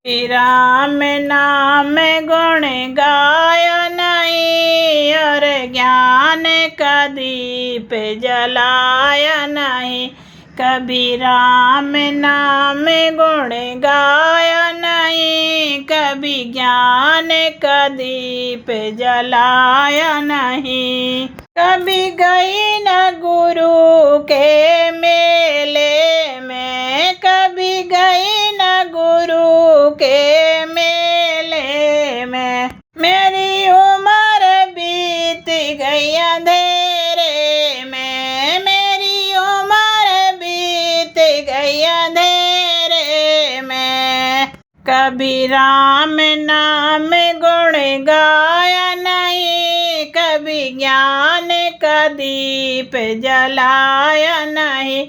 राम नाम गुण गाया नहीं, और ज्ञान का दीप जलाया नहीं। कभी राम नाम गुण गाया नहीं, कभी ज्ञान का दीप जलाया नहीं। कभी गई न गुरु के मेले में, कभी गई न गुरु के मेले में। मेरी उम्र बीत गई अंधेरे में, मेरी उम्र बीत गई अंधेरे में। कभी राम नाम गुण गाया नहीं, कभी ज्ञान का दीप जलाया नहीं।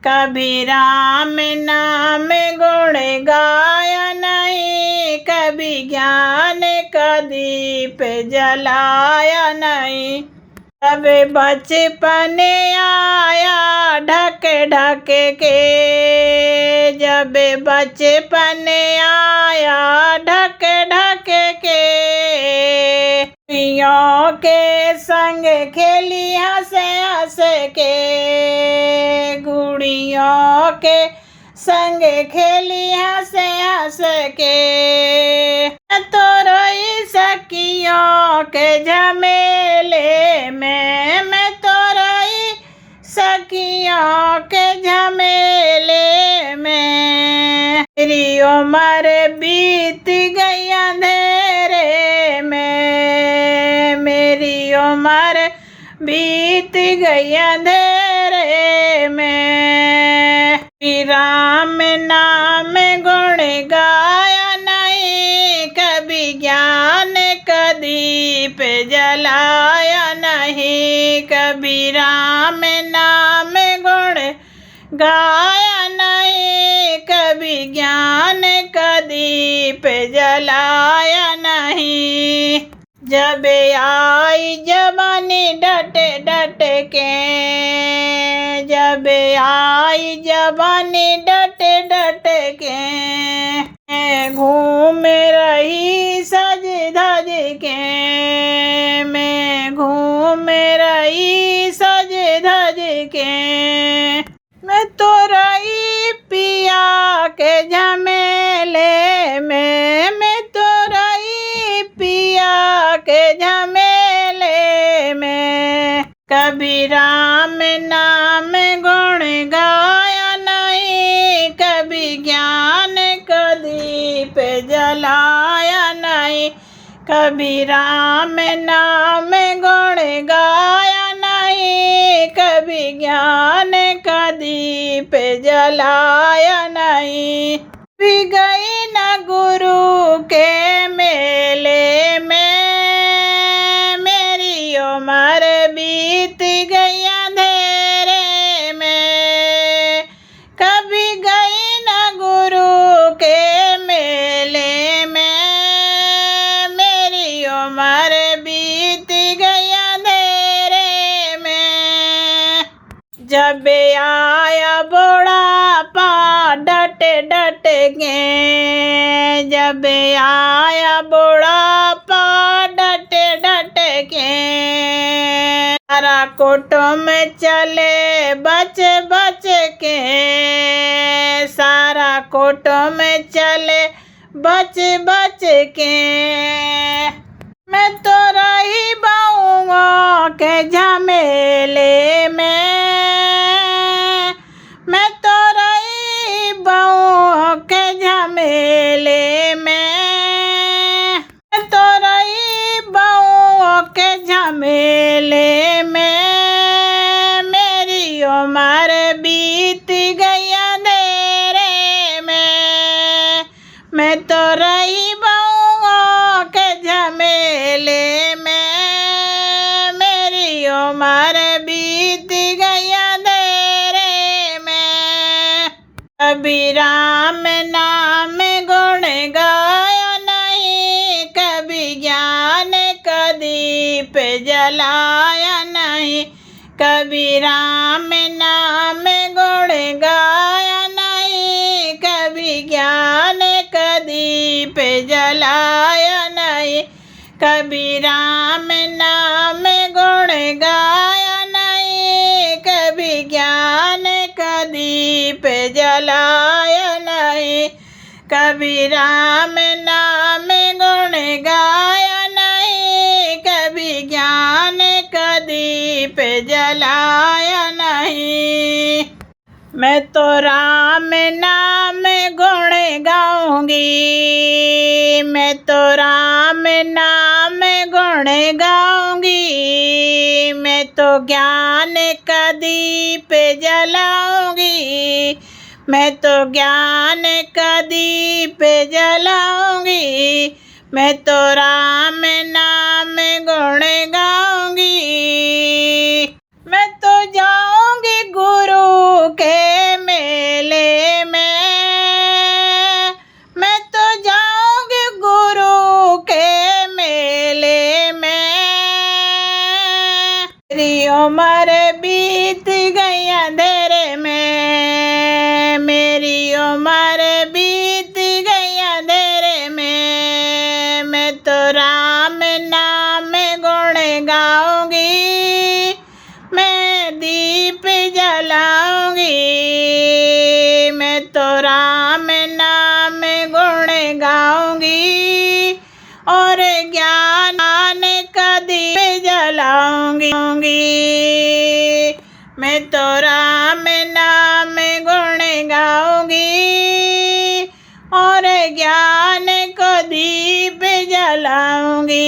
कभी राम नाम गुण गाया नहीं, कभी ज्ञान का दीप जलाया नहीं। जब बचपन आया ढक ढक के, जब बचपन आया ढक ढक के। गुड़ियों के संग खेली हंस हंस के, गुड़ियों के संग खेली हंस हंस के। तो रोई सखियों के झमेले में, मैं तो रोई सखियों के झमेले में। मेरी उम्र बीत गई अंधेरे में, मेरी उम्र बीत गई अंधेरे में। राम नाम गुण गाया नहीं, कभी ज्ञान का दीप जलाया नहीं। कभी राम नाम गुण गाया नहीं, कभी ज्ञान का दीप जलाया नहीं। जब आई जवानी डट डट के, जब आई जवानी डट डट के। घूम रही सज धज के, मैं घूम रही सज धज के। मैं तो रही पिया के झमेले में, मैं तो रही पिया के झमेले में। कभी राम नाम गुण गाया नहीं, कभी ज्ञान का दीप जलाया नहीं। कभी राम नाम गुण गाया नहीं, कभी ज्ञान का दीप जलाया नहीं। भी गई न गुरु के मेले में, मेरी उम्र बीत गई अंधेरे में। कभी गई न गुरु के मेले में, मेरी उम्र बीत गई अंधेरे में। जब आया बुढ़ापा डट डट के, जब आया बुढ़ापा डट डट के। सारा कुटुंब चले बच बच के, सारा कुटुंब चले बच बच के। मैं तो रही बहुओं के झमेले में, मैं तो रही बहुओं के झमेले में। मैं तो रही बहुओं के झमेले में। मेरी उम्र बीत गई अंधेरे में, मैं तो रही बहुओं के झमेले में। मेरी उम्र बीत गई अंधेरे में। कभी राम नाम गुण गाया नहीं, कभी ज्ञान का दीप जलाया नहीं। कभी राम नाम गुण गाया नहीं, कभी ज्ञान का दीप दीप जलाया नहीं, कभी राम नाम गुण गाया नहीं, कभी ज्ञान का दीप जलाया नहीं, कभी राम नाम गुण गाया नहीं, कभी ज्ञान का दीप जलाया नहीं। मैं तो राम नाम गुण गाऊंगी, मैं तो राम नाम गुण गाऊंगी, मैं तो ज्ञान का दीप जलाऊंगी, मैं तो ज्ञान का दीप जलाऊंगी, मैं तो राम नाम गुण गाऊंगी। मैं तो जाऊंगी गुरु के मेले में, मैं तो जाऊंगी गुरु के मेले में, मेरी उम्र बीत गई अंधेरे में, मेरी उम्र बीत गई अंधेरे में, मैं तो राम नाम गुण गाऊंगी, मैं दीप जलाऊंगी, मैं तो राम नाम गुण गाऊंगी और ज्ञान का दीप जलाऊंगी। मैं तो राम नाम गुण गाऊंगी और ज्ञान को दीप जलाऊंगी।